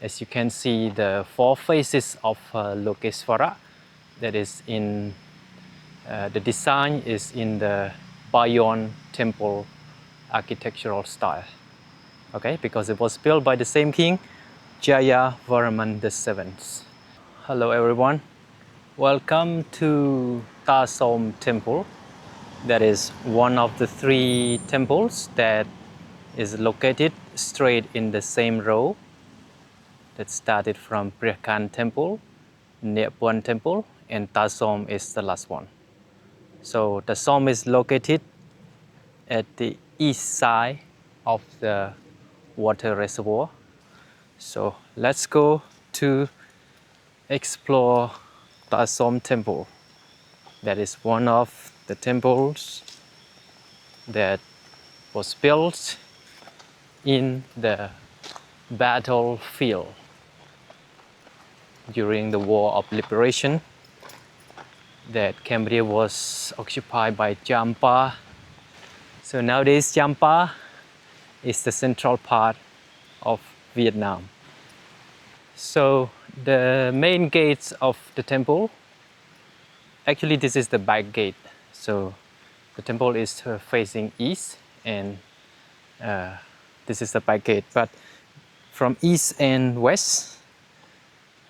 As you can see, the four faces of Lokeswara, that is in the design is in the Bayon temple architectural style. Okay, because it was built by the same king, Jayavarman VII. Hello everyone, welcome to Ta Som Temple. That is one of the three temples that is located straight in the same row that started from Prekan Temple, Nepal Temple, and Ta Som is the last one. So Ta Som is located at the east side of the water reservoir. So let's go to explore Ta Som Temple. That is one of the temples that was built in the battlefield during the War of Liberation that Cambodia was occupied by Champa. So nowadays Champa is the central part of Vietnam. So the main gates of the temple, actually this is the back gate. So the temple is facing east and this is the back gate. But from east and west,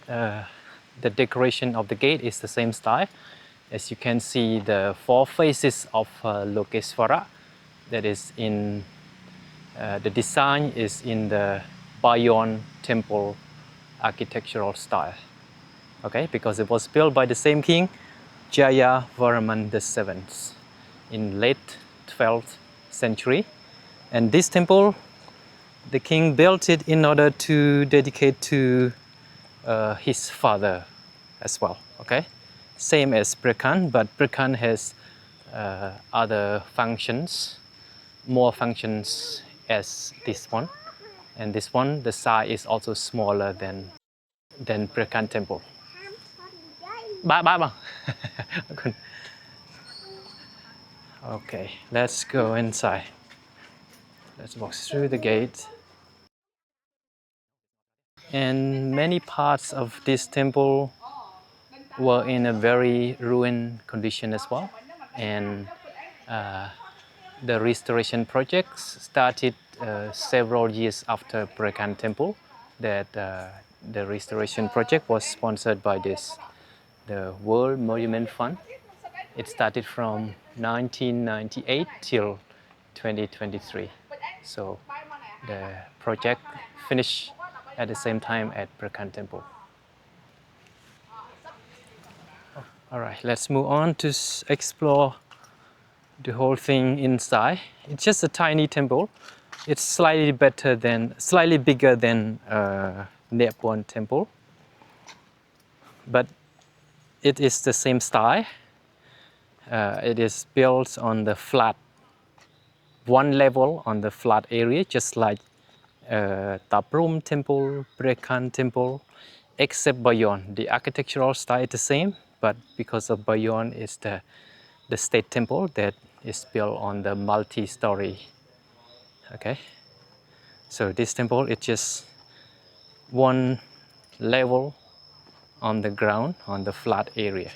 the decoration of the gate is the same style. As you can see, the four faces of Lokeswara, that is in the design is in the Bayon temple architectural style. Okay, because it was built by the same king, Jayavarman VII, in late 12th century. And this temple, the king built it in order to dedicate to his father as well. Okay, same as Prekan, but Prekan has other functions, more functions as this one. And this one, the size is also smaller than Prekan temple. Bye. Okay, let's go inside. Let's walk through the gate. And many parts of this temple were in a very ruined condition as well. And the restoration projects started several years after Prekan temple. That the restoration project was sponsored by the World Monument Fund. It started from 1998 till 2023. So the project finished at the same time at Prekan Temple. All right, let's move on to explore the whole thing inside. It's just a tiny temple. It's slightly bigger than Nepal Temple, but it is the same style. It is built on the flat, one level on the flat area, just like Ta Som Temple, Prekan Temple, except Bayon. The architectural style is the same, but because of Bayon, it's the state temple that is built on the multi-story. Okay, so this temple is just one level on the ground, on the flat area.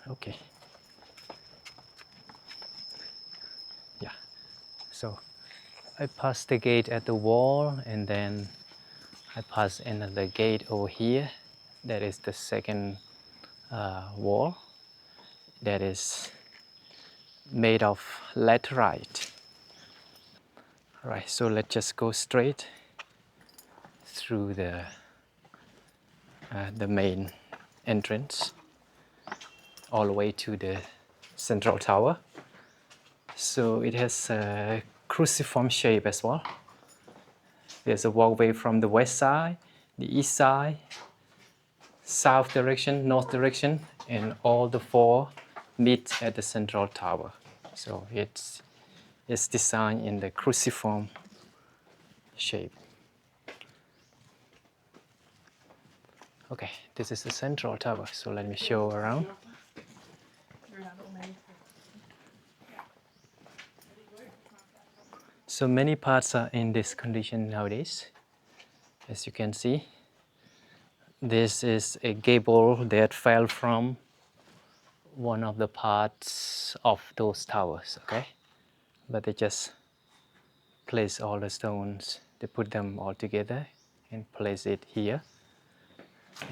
Okay. Yeah. So I pass the gate at the wall, and then I pass another gate over here. That is the second wall. That is made of laterite. All right. So let's just go straight through the main entrance all the way to the central tower. So it has a cruciform shape as well. There's a walkway from the west side, the east side, south direction, north direction, and all the four meet at the central tower. So it's designed in the cruciform shape. Okay, this is the central tower, so let me show around. So many parts are in this condition nowadays. As you can see, this is a gable that fell from one of the parts of those towers, okay? But they just place all the stones, they put them all together and place it here.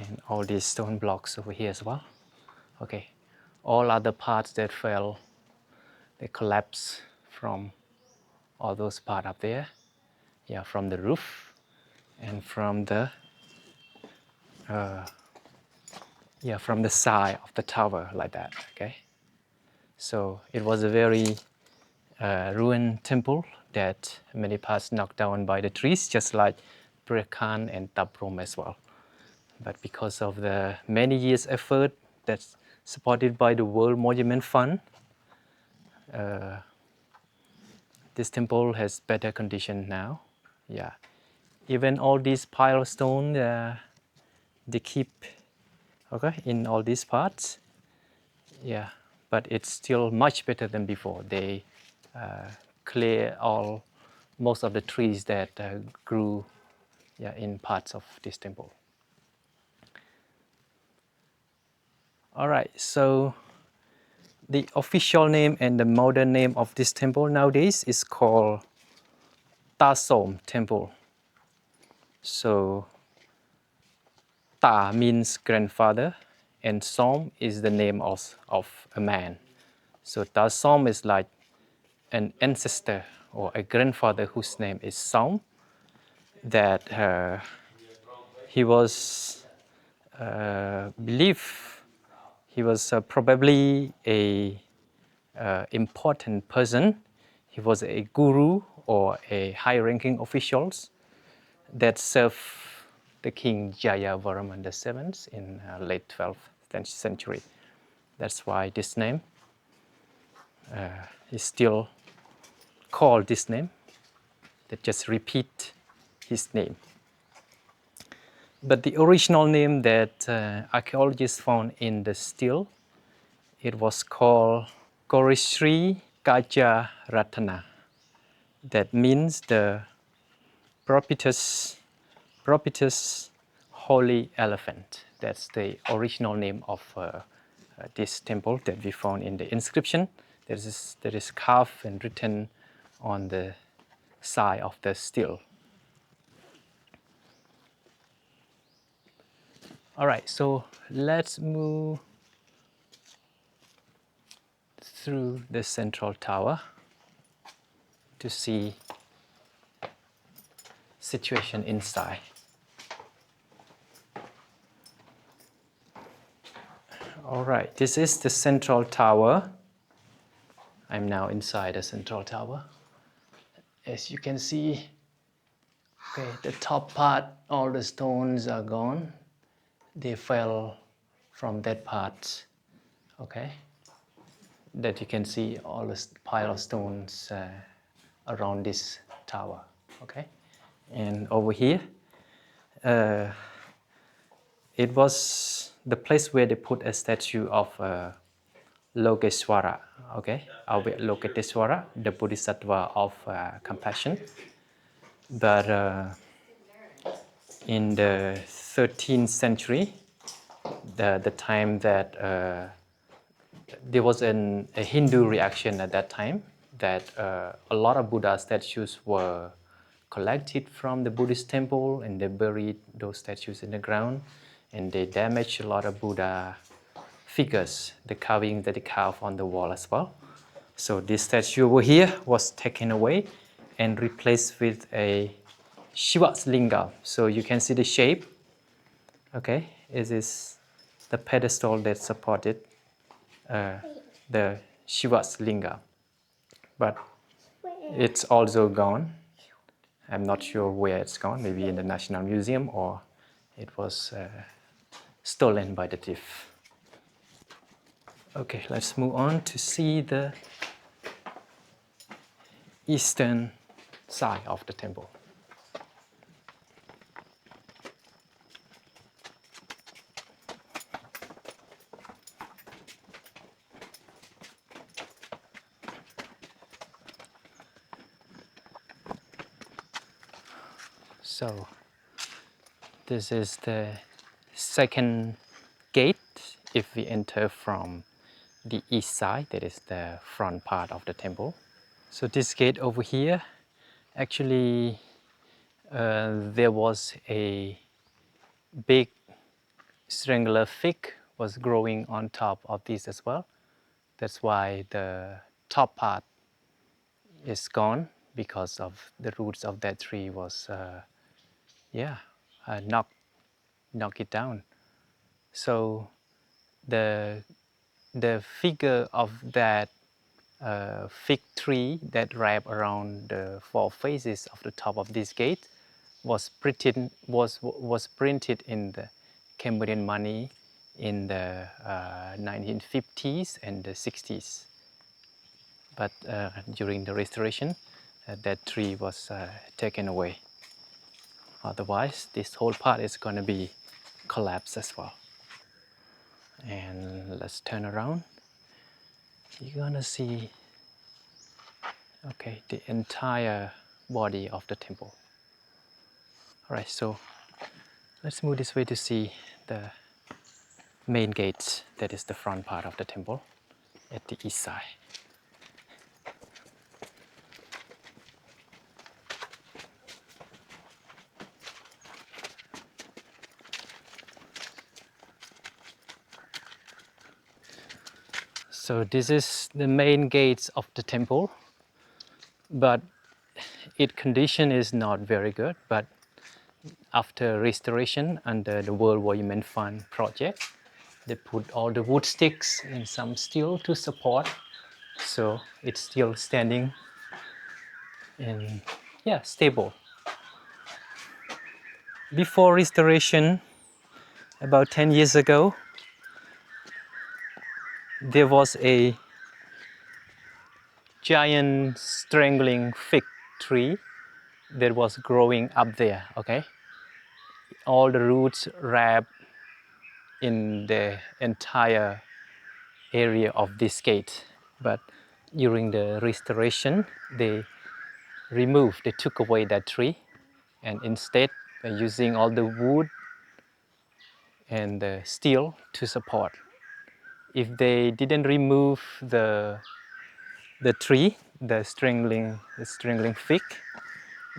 And all these stone blocks over here as well. Okay, all other parts that fell, they collapse from all those parts up there. Yeah, from the roof and from the from the side of the tower like that. Okay, so it was a very ruined temple that many parts knocked down by the trees, just like Prekan and Tabrom as well. But because of the many years effort that's supported by the World Monument Fund, this temple has better condition now. Yeah, even all these pile of stone, they keep okay in all these parts. Yeah, but it's still much better than before. They clear all most of the trees that grew in parts of this temple. All right, so the official name and the modern name of this temple nowadays is called Ta Som Temple. So Ta means grandfather, and Som is the name of a man. So Ta Som is like an ancestor or a grandfather whose name is Som. That he was believed he was probably a important person. He was a guru or a high-ranking officials that served the king Jayavarman VII in late 12th century. That's why this name is still called this name. That just repeat his name. But the original name that archaeologists found in the stele, it was called Korishri Kaja Ratana. That means the propitious holy elephant. That's the original name of this temple that we found in the inscription that is carved and written on the side of the stele. All right, so let's move through the central tower to see situation inside. All right, this is the central tower. I'm now inside the central tower. As you can see, okay, the top part, all the stones are gone. They fell from that part, okay? That you can see all the pile of stones around this tower, okay? And over here, it was the place where they put a statue of Lokeswara, okay? Lokeswara, the Bodhisattva of compassion. But in the 13th century, the time that there was a Hindu reaction at that time, that a lot of Buddha statues were collected from the Buddhist temple and they buried those statues in the ground, and they damaged a lot of Buddha figures, the carving that they carved on the wall as well. So this statue over here was taken away and replaced with a Shiva's lingam. So you can see the shape, okay? It is the pedestal that supported the Shiva's lingam. But it's also gone. I'm not sure where it's gone, maybe in the National Museum or it was stolen by the thief. Okay, let's move on to see the eastern side of the temple. So this is the second gate if we enter from the east side, that is the front part of the temple. So this gate over here, actually there was a big strangler fig was growing on top of this as well. That's why the top part is gone, because of the roots of that tree was knock it down. So the figure of that fig tree that wrapped around the four faces of the top of this gate was printed in the Cambodian money in the 1950s and the 60s. But during the restoration, that tree was taken away. Otherwise, this whole part is going to be collapsed as well. And let's turn around. You're gonna see, okay, the entire body of the temple. All right, so let's move this way to see the main gate, that is the front part of the temple at the east side. So this is the main gates of the temple, but its condition is not very good. But after restoration under the World Monument Fund project, they put all the wood sticks and some steel to support, so it's still standing and stable. Before restoration, about 10 years ago, there was a giant strangling fig tree that was growing up there, okay? All the roots wrapped in the entire area of this gate. But during the restoration, they took away that tree, and instead using all the wood and the steel to support. If they didn't remove the tree, the strangling fig,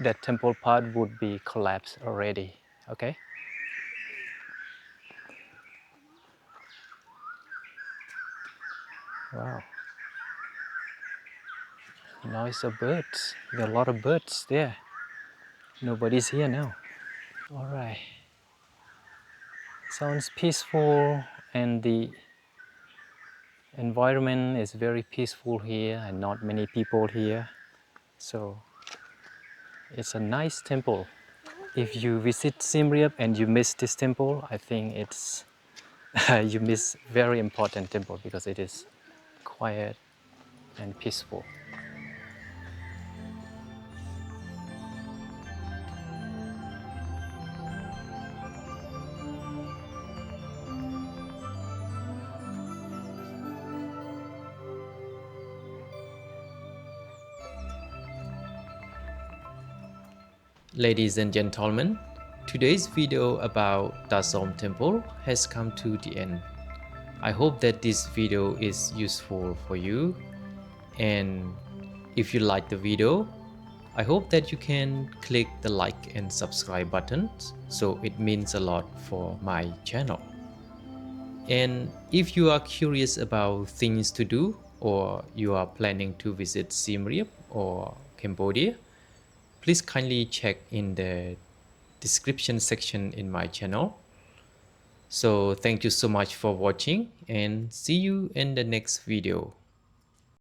that temple part would be collapsed already. Okay. Wow. Noise of birds. There are a lot of birds there. Nobody's here now. All right. Sounds peaceful, and the environment is very peaceful here, and not many people here. So it's a nice temple. If you visit Siem Reap and you miss this temple, I think it's you miss very important temple, because it is quiet and peaceful. Ladies and gentlemen, today's video about Ta Som Temple has come to the end. I hope that this video is useful for you, and if you like the video, I hope that you can click the like and subscribe buttons, so it means a lot for my channel. And if you are curious about things to do, or you are planning to visit Siem Reap or Cambodia, please kindly check in the description section in my channel. So thank you so much for watching, and see you in the next video.